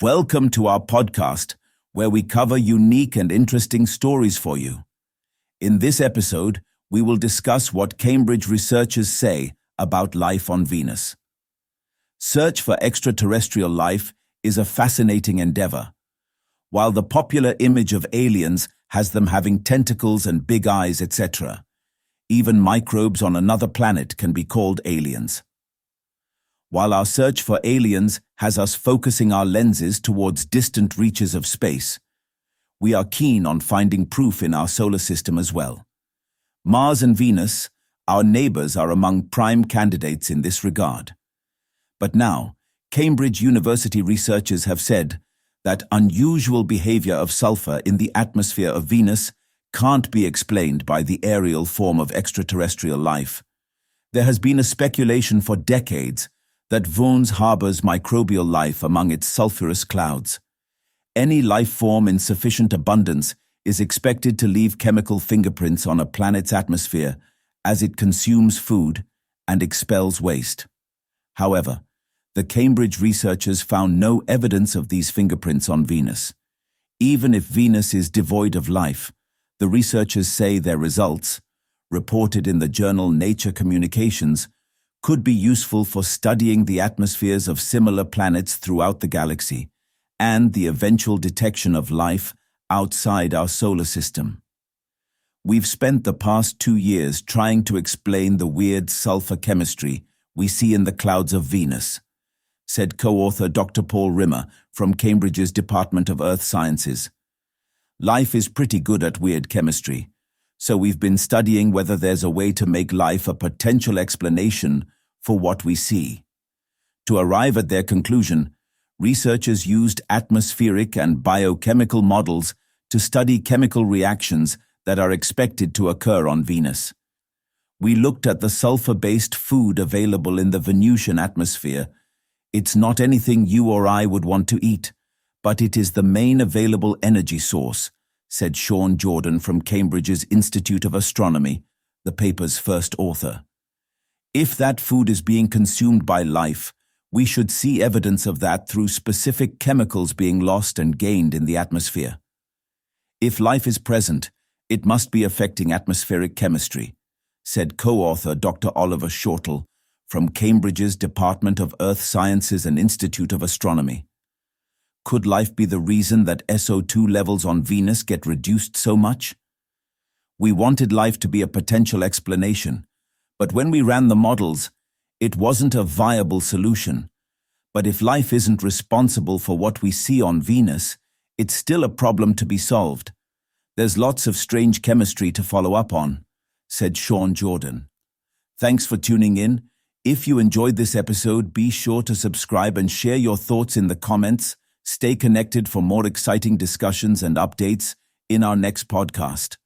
Welcome to our podcast, where we cover unique and interesting stories for you. In this episode, we will discuss what Cambridge researchers say about life on Venus. Search for extraterrestrial life is a fascinating endeavor. While the popular image of aliens has them having tentacles and big eyes, etc., even microbes on another planet can be called aliens. While our search for aliens has us focusing our lenses towards distant reaches of space, we are keen on finding proof in our solar system as well. Mars and Venus, our neighbors, are among prime candidates in this regard. But now, Cambridge University researchers have said that unusual behavior of sulfur in the atmosphere of Venus can't be explained by the aerial form of extraterrestrial life. There has been a speculation for decades that Venus harbors microbial life among its sulfurous clouds. Any life form in sufficient abundance is expected to leave chemical fingerprints on a planet's atmosphere as it consumes food and expels waste. However, the Cambridge researchers found no evidence of these fingerprints on Venus. Even if Venus is devoid of life, the researchers say their results, reported in the journal Nature Communications, could be useful for studying the atmospheres of similar planets throughout the galaxy and the eventual detection of life outside our solar system. We've spent the past 2 years trying to explain the weird sulfur chemistry we see in the clouds of Venus, said co-author Dr. Paul Rimmer from Cambridge's Department of Earth Sciences. Life is pretty good at weird chemistry, so we've been studying whether there's a way to make life a potential explanation for what we see. To arrive at their conclusion, researchers used atmospheric and biochemical models to study chemical reactions that are expected to occur on Venus. We looked at the sulfur-based food available in the Venusian atmosphere. It's not anything you or I would want to eat, but it is the main available energy source, said Sean Jordan from Cambridge's Institute of Astronomy, the paper's first author. If that food is being consumed by life, we should see evidence of that through specific chemicals being lost and gained in the atmosphere. If life is present, it must be affecting atmospheric chemistry, said co-author Dr. Oliver Shortall from Cambridge's Department of Earth Sciences and Institute of Astronomy. Could life be the reason that SO2 levels on Venus get reduced so much? We wanted life to be a potential explanation, but when we ran the models, it wasn't a viable solution. But if life isn't responsible for what we see on Venus, it's still a problem to be solved. There's lots of strange chemistry to follow up on, said Sean Jordan. Thanks for tuning in. If you enjoyed this episode, be sure to subscribe and share your thoughts in the comments. Stay connected for more exciting discussions and updates in our next podcast.